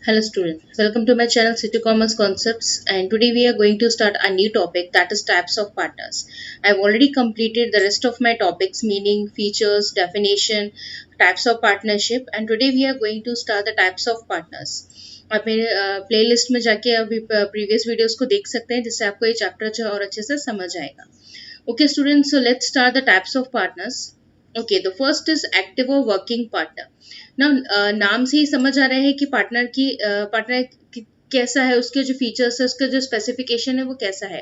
Hello students, welcome to my channel City Commerce Concepts, and today we are going to start a new topic, that is types of partners. I've already completed the rest of my topics, meaning, features, definition, types of partnership, and today we are going to start the types of partners. आप मेरे playlist में जाके अभी previous videos को देख सकते हैं, जिससे आपको ये चैप्टर जो और अच्छे से समझ आएगा. Okay students, so let's start the types of partners. Okay, the first is active or working partner. ना नाम से ही समझ आ रहा है कि पार्टनर कैसा है, उसके जो फीचर्स है, उसका जो स्पेसिफिकेशन है वो कैसा है.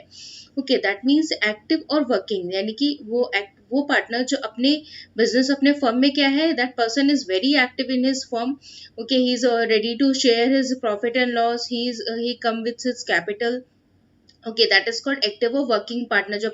ओके, दैट मीन्स एक्टिव और वर्किंग, यानी कि वो पार्टनर जो अपने बिजनेस अपने फर्म में क्या है, that person is very active in his firm. Okay, he is ready to share his profit and loss, he come with his capital. Okay, that is called active और working partner, जो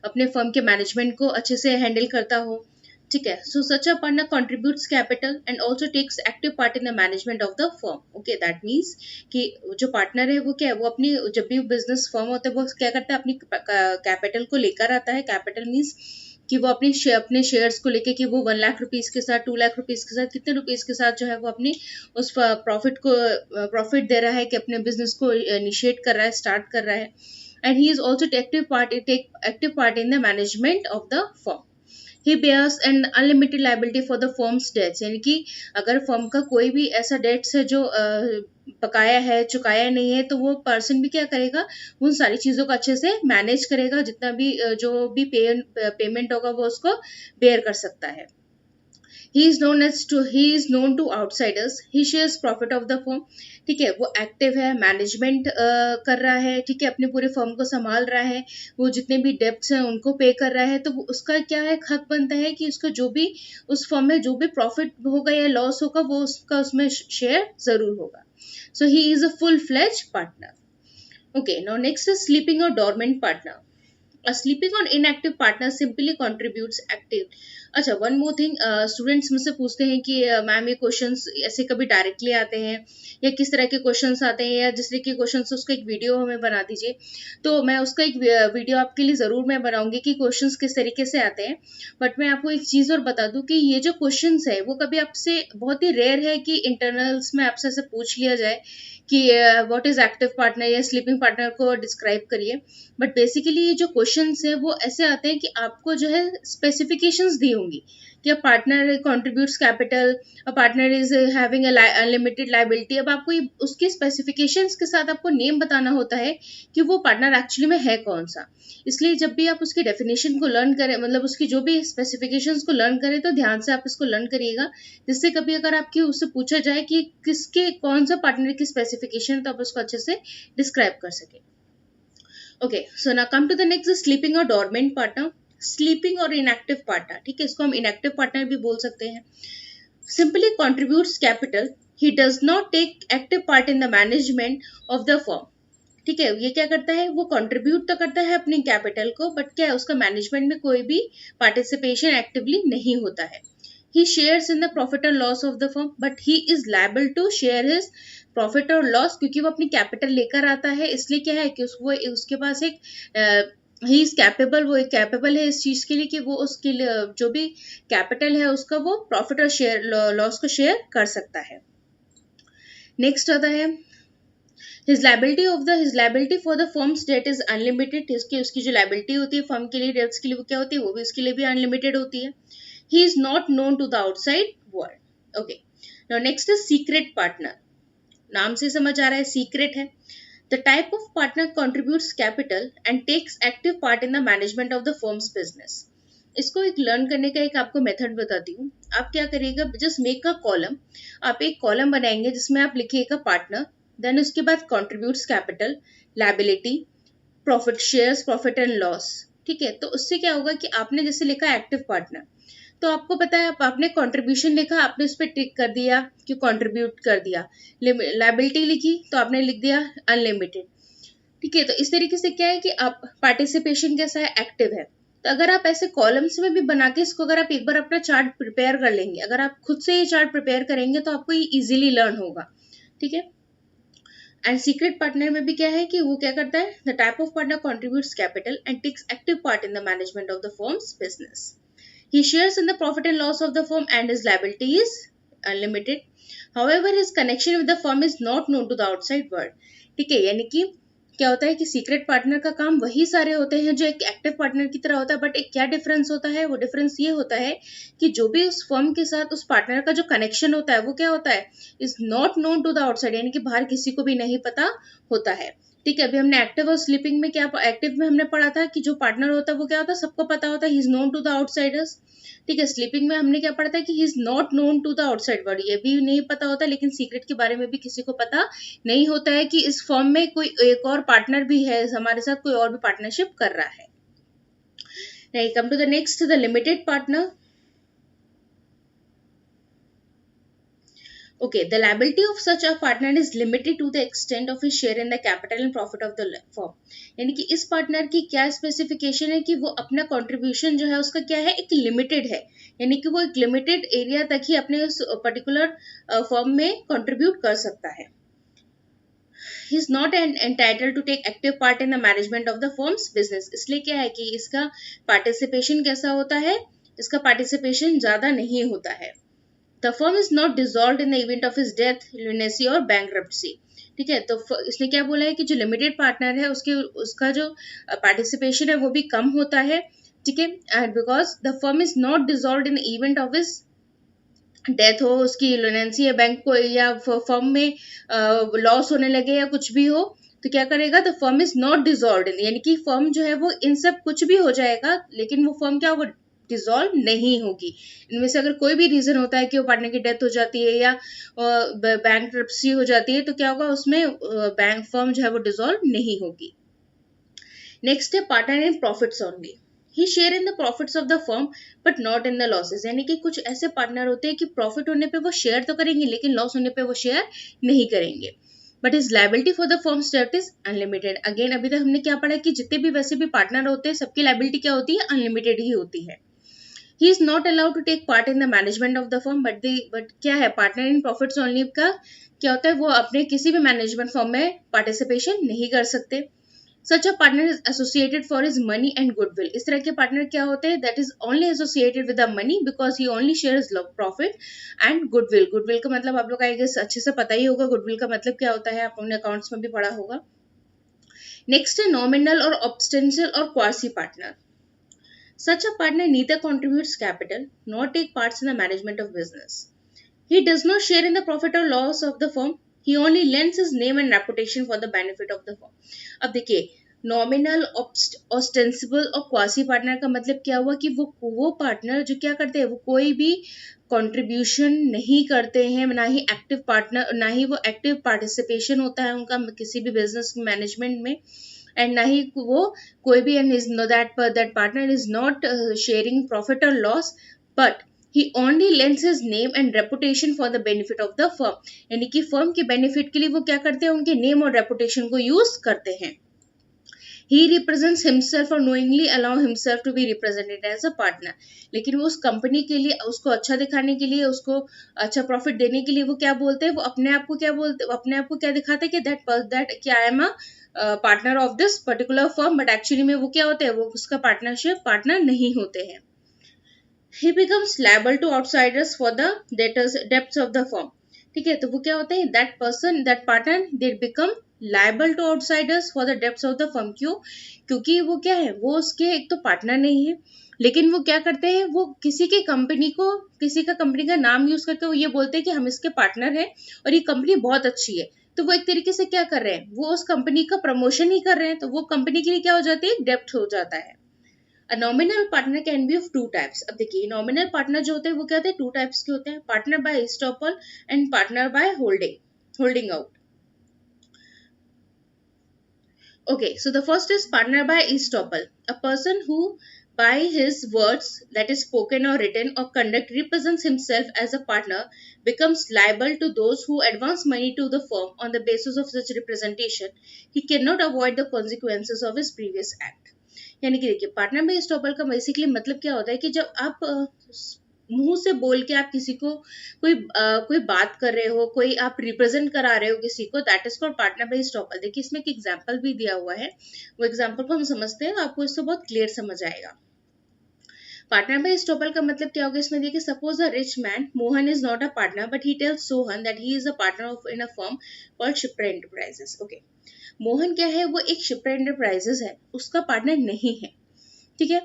अपने firm के management को अच्छे से handle करता हो. ठीक है. So such a partner contributes capital and also takes active part in the management of the firm. Okay, that means कि जो पार्टनर है वो क्या है, वो अपनी जब भी बिजनेस फर्म होता है वो क्या करता है, अपनी कैपिटल को लेकर आता है. कैपिटल मीन्स कि वो अपने शेयर्स को लेके कि वो 1 लाख रुपीज के साथ, 2 लाख रुपीज के साथ, कितने रुपीज के साथ जो है वो अपनी उस प्रॉफिट दे रहा है, कि अपने बिजनेस को इनिशिएट कर रहा है, स्टार्ट कर रहा है. And he is also take active part in the management of the firm. He bears an unlimited liability for the firm's debts, यानी कि अगर फर्म का कोई भी ऐसा डेट्स है जो बकाया है, चुकाया नहीं है, तो वो पर्सन भी क्या करेगा, उन सारी चीज़ों को अच्छे से मैनेज करेगा. जितना भी जो भी पेमेंट होगा वो उसको बेयर कर सकता है. he is known to outsiders. He shares profit of the firm. ठीक है, वो एक्टिव है, मैनेजमेंट कर रहा है, ठीक है, अपने पूरे फर्म को संभाल रहा है, वो जितने भी डेब्ट्स हैं उनको पे कर रहा है. तो उसका क्या है, हक बनता है कि उसका जो भी उस फर्म में जो भी प्रॉफिट होगा या लॉस होगा वो उसका उसमें शेयर जरूर होगा. So he is a full fledge partner. Okay, now next is sleeping or dormant partner. A sleeping or inactive partner simply contributes active. अच्छा, वन मोर थिंग, स्टूडेंट्स मुझसे पूछते हैं कि मैम ये क्वेश्चंस ऐसे कभी डायरेक्टली आते हैं या किस तरह के क्वेश्चंस आते हैं, या जिस तरह के क्वेश्चंस उसका एक वीडियो हमें बना दीजिए. तो मैं उसका एक वीडियो आपके लिए ज़रूर मैं बनाऊंगी कि क्वेश्चंस किस तरीके से आते हैं. बट मैं आपको एक चीज़ और बता दूं कि ये जो क्वेश्चंस है वो कभी आपसे बहुत ही रेयर है कि इंटरनल्स में आपसे ऐसे पूछ लिया जाए कि व्हाट इज एक्टिव पार्टनर या स्लीपिंग पार्टनर को डिस्क्राइब करिए. बट बेसिकली ये जो क्वेश्चंस हैं वो ऐसे आते हैं कि आपको जो है स्पेसिफिकेशंस दी होंगी कि अ partner contributes capital, a partner is having unlimited liability. अब आपको उसके स्पेसिफिकेशंस के साथ आपको नेम बताना होता है कि वो पार्टनर एक्चुअली में है कौन सा. इसलिए जब भी आप उसकी डेफिनेशन को लर्न करें, मतलब उसकी जो भी स्पेसिफिकेशंस को लर्न करें, तो ध्यान से आप इसको लर्न करिएगा, जिससे कभी अगर आपकी उससे पूछा जाए कि किसके कौन सा पार्टनर की स्पेसिफिकेशन, तो आप उसको अच्छे से डिस्क्राइब कर सके. Okay, so now come to the next, sleeping और डॉर्मेंट पार्टनर. स्लीपिंग और इनएक्टिव पार्टनर, ठीक है, इसको हम इनएक्टिव पार्टनर भी बोल सकते हैं. Simply contributes capital, he does not take active part in the management of the firm. ठीक है, ये क्या करता है, वो कंट्रीब्यूट तो करता है अपनी कैपिटल को, बट क्या है, उसका मैनेजमेंट में कोई भी पार्टिसिपेशन एक्टिवली नहीं होता है. He shares in the profit and loss of the firm, but he is liable to share his profit और लॉस, क्योंकि वो अपनी कैपिटल लेकर आता है. इसलिए क्या है कि उसके पास एक ही इज कैपेबल, वो कैपेबल है इस चीज के लिए कि वो उसके लिए जो भी कैपिटल है उसका वो प्रॉफिट और शेयर लॉस को शेयर कर सकता है. नेक्स्ट आता है his liability for the firm's debt is unlimited. उसकी जो लाइबिलिटी होती है फर्म के लिए, डेट्स के लिए, वो क्या होती है, वो भी उसके लिए भी अनलिमिटेड होती है. He is not known to the outside world. Okay. Now next is secret partner. नाम से समझ आ रहा है सीक्रेट है. The type of partner contributes capital and takes active part in the management of the firm's business. इसको एक learn करने का एक आपको मेथड बताती हूँ. आप क्या करिएगा, जस्ट मेक अ कॉलम. आप एक कॉलम बनाएंगे जिसमें आप लिखिएगा पार्टनर, देन उसके बाद contributes capital, liability, profit shares, profit and loss. ठीक है, तो उससे क्या होगा कि आपने जैसे लिखा एक्टिव पार्टनर, तो आपको पता है आपने कंट्रीब्यूशन लिखा, आपने उस पर टिक कर दिया कि कंट्रीब्यूट कर दिया. लाइबिलिटी लिखी तो आपने लिख दिया अनलिमिटेड. ठीक है, तो इस तरीके से क्या है कि आप पार्टिसिपेशन कैसा है, एक्टिव है. तो अगर आप ऐसे कॉलम्स में भी बना के इसको अगर आप एक बार अपना चार्ट प्रिपेयर कर लेंगे, अगर आप खुद से ये चार्ट प्रिपेयर करेंगे तो आपको ये इजीली लर्न होगा. ठीक है. एंड सीक्रेट पार्टनर में भी क्या है कि वो क्या करता है, the type of partner contributes capital and takes active part in the management of the firm's business. He shares in the profit and loss of the firm and his liability is unlimited. However, his connection with the firm is not known to the outside world. ठीक है, यानी कि क्या होता है कि secret partner का काम वही सारे होते हैं जो एक एक्टिव पार्टनर की तरह होता है, बट एक क्या डिफरेंस होता है, वो डिफरेंस ये होता है कि जो भी उस फर्म के साथ उस पार्टनर का जो कनेक्शन होता है वो क्या होता है, is not known to the outside, यानी कि बाहर किसी को भी नहीं पता होता है. ठीक है, अभी हमने एक्टिव और स्लीपिंग में क्या, एक्टिव में हमने पढ़ा था कि जो पार्टनर होता है वो क्या होता है, सबको पता होता है, he is known to the outsiders. ठीक है, स्लीपिंग में हमने क्या पढ़ा था कि he is not known to the outside world, ये भी नहीं पता होता, लेकिन सीक्रेट के बारे में भी किसी को पता नहीं होता है कि इस फर्म में कोई एक और पार्टनर भी है, हमारे साथ कोई और भी पार्टनरशिप कर रहा है. Now come to the next, the limited partner. Okay, the liability of such a partner is limited to the extent of his share in the capital and profit of the firm. यानी कि इस partner की क्या specification है कि वो अपना contribution जो है उसका क्या है, एक लिमिटेड है, यानी कि वो एक लिमिटेड एरिया तक ही अपने उस पर्टिकुलर फर्म में कंट्रीब्यूट कर सकता है. He is not entitled to take active part in the management of the firm's business. इसलिए क्या है कि इसका पार्टिसिपेशन कैसा होता है, इसका पार्टिसिपेशन ज्यादा नहीं होता है. The firm is not dissolved in the event of his death, lunacy or bankruptcy. ठीक है, तो इसने क्या बोला है कि जो लिमिटेड पार्टनर है उसका जो पार्टिसिपेशन है वो भी कम होता है. ठीक है, and because the firm is not dissolved in the event of his death, हो उसकी लुनेंसी या बैंक को या फर्म में लॉस होने लगे या कुछ भी हो, तो क्या करेगा, the firm is not dissolved, यानी कि फर्म जो है वो इन सब कुछ भी हो जाएगा लेकिन वो फर्म क्या होगा, डिसॉल्व नहीं होगी. इनमें से अगर कोई भी रीजन होता है कि वो पार्टनर की डेथ हो जाती है या बैंकरप्सी हो जाती है, तो क्या होगा, उसमें बैंक फर्म जो है वो डिसॉल्व नहीं होगी. नेक्स्ट है partner in profits only. He share in the profits of the firm but not in the losses, यानी कि कुछ ऐसे पार्टनर होते हैं कि प्रॉफिट होने पे वो शेयर तो करेंगे लेकिन लॉस होने पे वो शेयर नहीं करेंगे. But is liability for the firm debt is unlimited. Again अभी तक हमने क्या पढ़ा कि जितने भी वैसे भी पार्टनर होते हैं सबकी लाइबिलिटी क्या होती है, अनलिमिटेड ही होती है. He is not allowed to take part in the management of the firm, but क्या है, पार्टनर इन प्रॉफिट्स ओनली का क्या होता है, वो अपने किसी भी मैनेजमेंट फर्म में पार्टिसिपेशन नहीं कर सकते. Such a partner is associated for his money and goodwill. इस तरह के पार्टनर क्या होते हैं, that is only associated with the money because he only shares profit and goodwill. goodwill का मतलब आप लोग का अच्छे से पता ही होगा, goodwill का मतलब क्या होता है, आप अपने अकाउंट्स में भी पढ़ा होगा. नेक्स्ट है नॉमिनल और ऑब्स्टेंशियल और quasi partner. Such a partner neither contributes capital nor take parts in the management of business. He does not share in the profit or loss of the firm. He only lends his name and reputation for the benefit of the firm. अब देखिए, nominal, ostensible और quasi partner का मतलब क्या हुआ कि वो partner जो क्या करते हैं, वो कोई भी कंट्रीब्यूशन नहीं करते हैं, ना ही एक्टिव पार्टनर, ना ही वो एक्टिव पार्टिसिपेशन होता है उनका किसी भी बिजनेस मैनेजमेंट में, एंड ना ही वो कोई भी, and that partner is not sharing profit or loss, but he only lends his name and reputation for the benefit of the firm. यानी कि फर्म के बेनिफिट के लिए वो क्या करते हैं, उनके नेम और रेपुटेशन को यूज करते हैं. He represents himself or knowingly allow himself to be represented as a partner. लेकिन वो उस कंपनी के लिए, उसको अच्छा दिखाने के लिए, उसको अच्छा प्रॉफिट देने के लिए वो क्या बोलते हैं, वो अपने आप को क्या बोलते हैं, अपने आप को क्या दिखाते हैं कि दैट कि I am a partner of this particular firm, but actually में वो क्या होते हैं, वो उसका पार्टनर नहीं होते हैं. He becomes liable to outsiders for the debts of the firm. ठीक है, तो वो क्या होता है, that partner they become liable to outsiders for the debts of the firm. क्योंकि वो क्या है, वो उसके एक तो पार्टनर नहीं है, लेकिन वो क्या करते हैं, वो किसी का कंपनी का नाम यूज करके वो ये बोलते हैं कि हम इसके पार्टनर हैं और ये कंपनी बहुत अच्छी है. तो वो एक तरीके से क्या कर रहे हैं, वो उस कंपनी का प्रमोशन ही कर रहे हैं, तो वो कंपनी के लिए क्या हो जाती है, डेब्ट हो जाता है. A nominal partner can be of two types. अब देखिए, नॉमिनल पार्टनर जो होते हैं वो क्या होते हैं, टू टाइप्स के होते हैं, partner by estoppel and partner by holding out. Okay, so the first is partner by estoppel. A person who by his words, that is spoken or written or conduct, represents himself as a partner becomes liable to those who advance money to the firm on the basis of such representation. He cannot avoid the consequences of his previous act. यानी कि देखिए, partner by estoppel का basically मतलब क्या होता है कि जब आप मुंह से बोल के आप किसी को कोई बात कर रहे हो, कोई आप रिप्रेजेंट करा रहे हो किसी को, that is called partner by estoppel. देखिए, इसमें एक एग्जांपल भी दिया हुआ है, वो एग्जांपल को हम समझते हैं, आपको इससे बहुत क्लियर समझ आएगा. पार्टनर बाय इस्टॉपल का मतलब क्या होगा इसमें देखिए, suppose a rich man Mohan is not a partner but he tells Sohan that he is a partner of in a firm called Shipra enterprises. Okay, Mohan क्या है, वो एक शिप्रा एंटरप्राइजेस है, उसका पार्टनर नहीं है, ठीक है।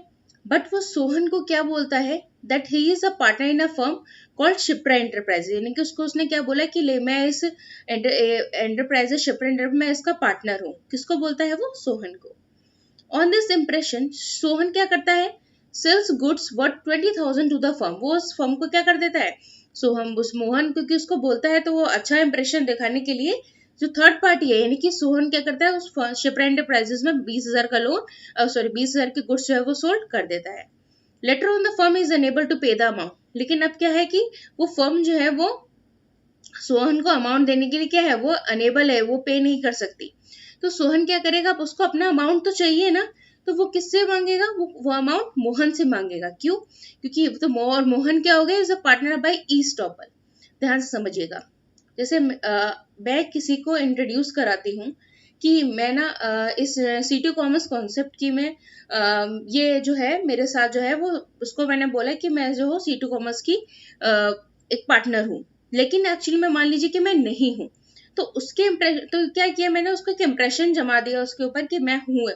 बट वो सोहन को क्या बोलता है, that he is a partner in a firm called Shipra enterprise, यानी कि उसको उसने क्या बोला कि ले मैं इस एंटरप्राइजेस शिप्रा एंटरप्राइज में इसका पार्टनर हूँ। किसको बोलता है वो, सोहन को। ऑन दिस इम्प्रेशन सोहन क्या करता है, sells goods worth 20,000 to the firm, वो उस फर्म को क्या कर देता है, सोहन उस मोहन क्योंकि उसको बोलता है तो वो अच्छा इंप्रेशन दिखाने के लिए जो थर्ड पार्टी है यानी कि सोहन क्या करता है, उस शिप्रा एंटरप्राइजेस में 20,000 का लोन सॉरी 20,000 के गुड्स जो है वो सोल्ड कर देता है। Later on the firm is unable to pay the amount, लेकिन अब क्या है कि वो फर्म जो है वो सोहन को अमाउंट देने के लिए क्या है, वो अनेबल है, वो पे नहीं कर सकती। तो सोहन क्या करेगा, उसको अपना अमाउंट तो चाहिए ना, तो वो किससे मांगेगा, वो अमाउंट मोहन से मांगेगा। क्यों, क्योंकि तो मोहन क्या हो गया, इज अ पार्टनर बाय ईस्टॉपल। ध्यान से समझिएगा। जैसे मैं किसी को इंट्रोड्यूस कराती हूँ कि मैं ना इस C2 कॉमर्स कॉन्सेप्ट की मैं ये जो है मेरे साथ जो है वो, उसको मैंने बोला कि मैं जो हूँ C2 कॉमर्स की एक पार्टनर हूँ, लेकिन एक्चुअली में मान लीजिए कि मैं नहीं हूँ। तो उसके तो क्या किया मैंने, उसको एक इम्प्रेशन जमा दिया उसके ऊपर कि मैं हूँ।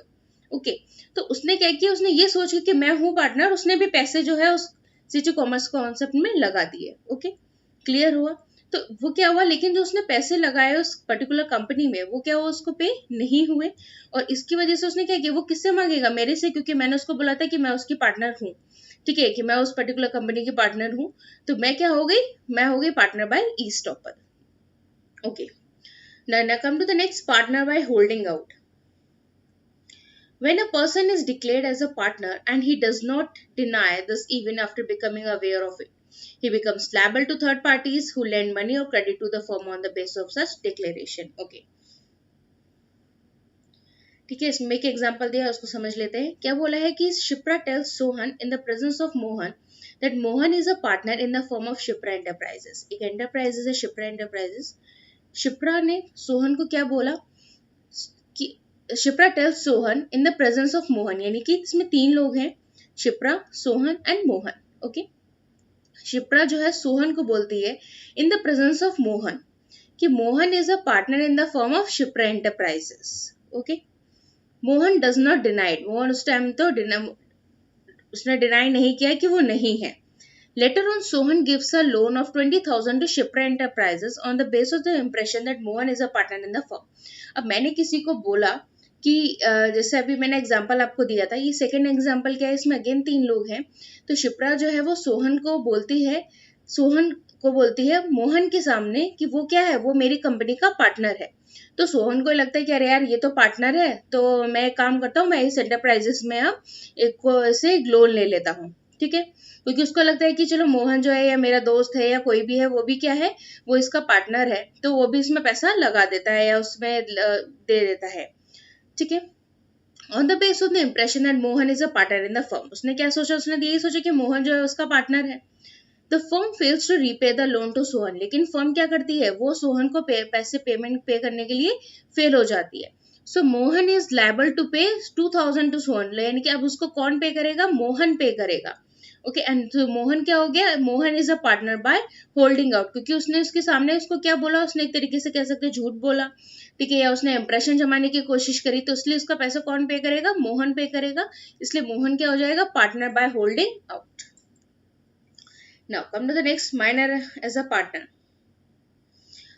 ओके, तो उसने क्या किया, उसने ये सोच कि मैं हूँ पार्टनर, उसने भी पैसे जो है उस C2 कॉमर्स कॉन्सेप्ट में लगा दिए। ओके, क्लियर हुआ। तो वो क्या हुआ, लेकिन जो उसने पैसे लगाए उस पर्टिकुलर कंपनी में वो क्या हुआ, उसको पे नहीं हुए, और इसकी वजह से उसने क्या किया, वो किससे मांगेगा, मेरे से, क्योंकि मैंने उसको बोला था कि मैं उसकी पार्टनर हूँ, ठीक है, कि मैं उस पर्टिकुलर कंपनी की पार्टनर हूँ। तो मैं क्या हो गई, मैं हो गई partner by estoppel. Okay, now come to the next, partner by holding out. When a person is declared as a partner and he does not deny this even after becoming aware of it, he becomes liable to third parties who lend money or credit to the firm on the basis of such declaration. Okay. ठीक है, इसमें एक example दिया है, उसको समझ लेते हैं। क्या बोला है कि Shipra tells Sohan in the presence of Mohan that Mohan is a partner in the firm of Shipra enterprises. एक एंटरप्राइजेस है शिप्रा एंटरप्राइजेस। शिप्रा ने सोहन को क्या बोला कि Shipra tells Sohan in the presence of Mohan, यानी कि इसमें तीन लोग हैं, शिप्रा, सोहन एंड मोहन। ओके, शिप्रा जो है सोहन को बोलती है in the presence of Mohan कि Mohan is a partner in the firm of Shipra enterprises. Okay, Mohan does not denied, Mohan उस टाइम तो उसने डिनाई नहीं किया कि वो नहीं है। Later on, Sohan gives a loan of 20,000 to Shipra Enterprises on the basis of the impression that Mohan is a partner in the firm. अब मैंने किसी को बोला कि जैसे अभी मैंने एग्जांपल आपको दिया था, ये सेकंड एग्जांपल क्या है, इसमें अगेन तीन लोग हैं। तो शिप्रा जो है वो सोहन को बोलती है मोहन के सामने कि वो क्या है, वो मेरी कंपनी का पार्टनर है। तो सोहन को लगता है कि अरे यार ये तो पार्टनर है, तो मैं एक काम करता हूँ, मैं इस एंटरप्राइजेस में अब एक लोन ले लेता हूँ, ठीक है, क्योंकि उसको लगता है कि चलो मोहन जो है या मेरा दोस्त है या कोई भी है, वो भी क्या है, वो इसका पार्टनर है, तो वो भी इसमें पैसा लगा देता है या उसमें दे देता है, ठीक है। On the base of the impression that Mohan is a partner in the firm, उसने क्या सोचा, उसने यही सोचा कि मोहन जो है उसका पार्टनर है। The firm fails to repay the loan to Sohan, लेकिन फर्म क्या करती है, वो सोहन को पैसे पेमेंट पे करने के लिए फेल हो जाती है। सो मोहन इज लायबल टू पे 2,000 टू सोहन, यानी कि अब उसको कौन पे करेगा, मोहन पे करेगा। ओके, एंड तो मोहन क्या हो गया, Mohan is a partner by holding out, क्योंकि उसने उसके सामने उसको क्या बोला, उसने एक तरीके से कह सकते झूठ बोला, ठीक है, या उसने इंप्रेशन जमाने की कोशिश करी, तो इसलिए उसका पैसा कौन पे करेगा, मोहन पे करेगा, इसलिए मोहन क्या हो जाएगा, partner by holding out. Now come to the next, minor as a partner.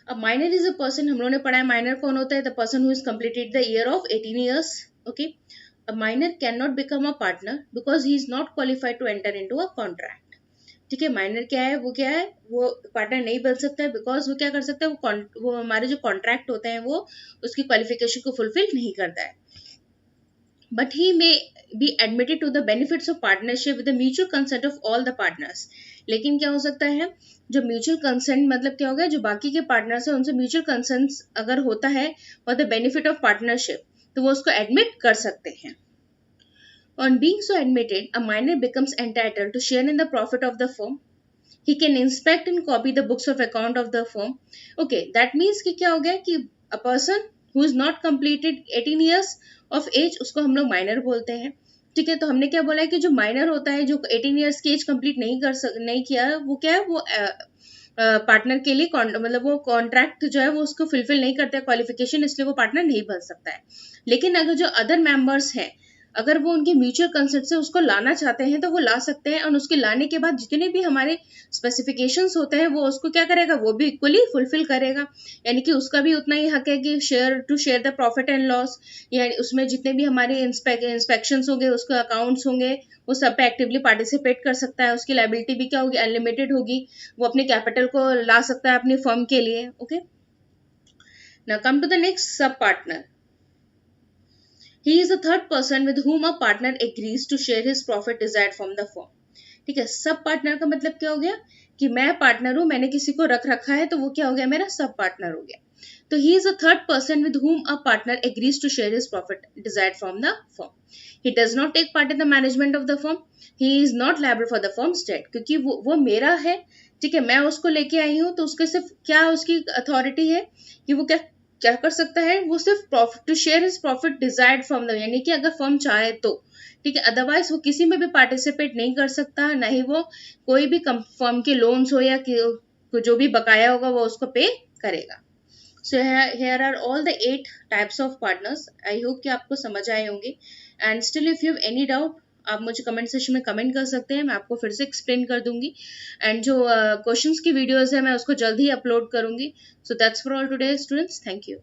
अब माइनर इज अ पर्सन, हम लोगों ने पढ़ा है माइनर कौन होता है, the person who is completed the year of 18 years. Okay, a minor cannot become a partner because he is not qualified to enter into a contract. ठीक है, माइनर क्या है, वो पार्टनर नहीं बन सकता है, बिकॉज वो क्या कर सकता है, वो हमारे जो कॉन्ट्रैक्ट होते हैं वो उसकी क्वालिफिकेशन को फुलफिल नहीं करता है। But he may be admitted to the benefits of partnership with the mutual consent of all the partners. लेकिन क्या हो सकता है, जो म्यूचुअल कंसेंट मतलब क्या होगा, जो बाकी के पार्टनर्स है उनसे म्यूचुअल कंसेंट अगर होता है for the benefit of partnership, तो वो उसको एडमिट कर सकते हैं। On being so admitted, a minor becomes entitled to share in the profit of the firm. He can inspect and copy the books of account of the firm. Okay, that means कि क्या हो गया कि a person who is not completed 18 years of age, उसको हम लोग minor बोलते हैं, ठीक है, तो हमने क्या बोला है कि जो माइनर होता है, जो 18 ईयर्स की एज कंप्लीट नहीं किया, वो क्या है, वो पार्टनर के लिए मतलब वो कॉन्ट्रैक्ट जो है वो उसको फुलफिल नहीं करता है क्वालिफिकेशन, इसलिए वो पार्टनर नहीं बन सकता है। लेकिन अगर जो अदर मेंबर्स हैं, अगर वो उनके म्यूचुअल कंसेंट से उसको लाना चाहते हैं तो वो ला सकते हैं, और उसके लाने के बाद जितने भी हमारे स्पेसिफिकेशंस होते हैं वो उसको क्या करेगा, वो भी इक्वली फुलफिल करेगा। यानी कि उसका भी उतना ही हक है कि share the profit and loss, या उसमें जितने भी हमारे इंस्पेक्शंस होंगे, उसके अकाउंट्स होंगे, वो सब पे एक्टिवली पार्टिसिपेट कर सकता है। उसकी लायबिलिटी भी क्या होगी, अनलिमिटेड होगी, वो अपने कैपिटल को ला सकता है अपनी फर्म के लिए। Okay, now come to the next, sub partner. He is the third person with whom a partner agrees to share his profit desired from the firm. ठीक है, सब पार्टनर का मतलब क्या हो गया कि मैं पार्टनर हूं, मैंने किसी को रख रखा है, तो वो क्या हो गया, मेरा सब पार्टनर हो गया। तो ही is a third person with whom a partner agrees to share his profit desired from the firm. He does not take part in the management of the firm. He is not liable for the firm's debt, क्योंकि वो मेरा है, ठीक है, मैं उसको लेके आई हूँ, तो उसके सिर्फ क्या उसकी अथॉरिटी है कि वो क्या क्या कर सकता है, वो सिर्फ profit to share his profit desired from the, यानी कि अगर फर्म चाहे तो, ठीक है, अदरवाइज वो किसी में भी पार्टिसिपेट नहीं कर सकता, ना ही वो कोई भी फर्म के लोन्स हो या जो भी बकाया होगा वो उसको पे करेगा। So here are all the 8 types of partners. I hope कि आपको समझ आए होंगे, and still if you have any doubt आप मुझे कमेंट सेक्शन में कमेंट कर सकते हैं, मैं आपको फिर से एक्सप्लेन कर दूंगी। एंड जो क्वेश्चंस की वीडियोस है मैं उसको जल्द ही अपलोड करूंगी। So that's for all today students, thank you.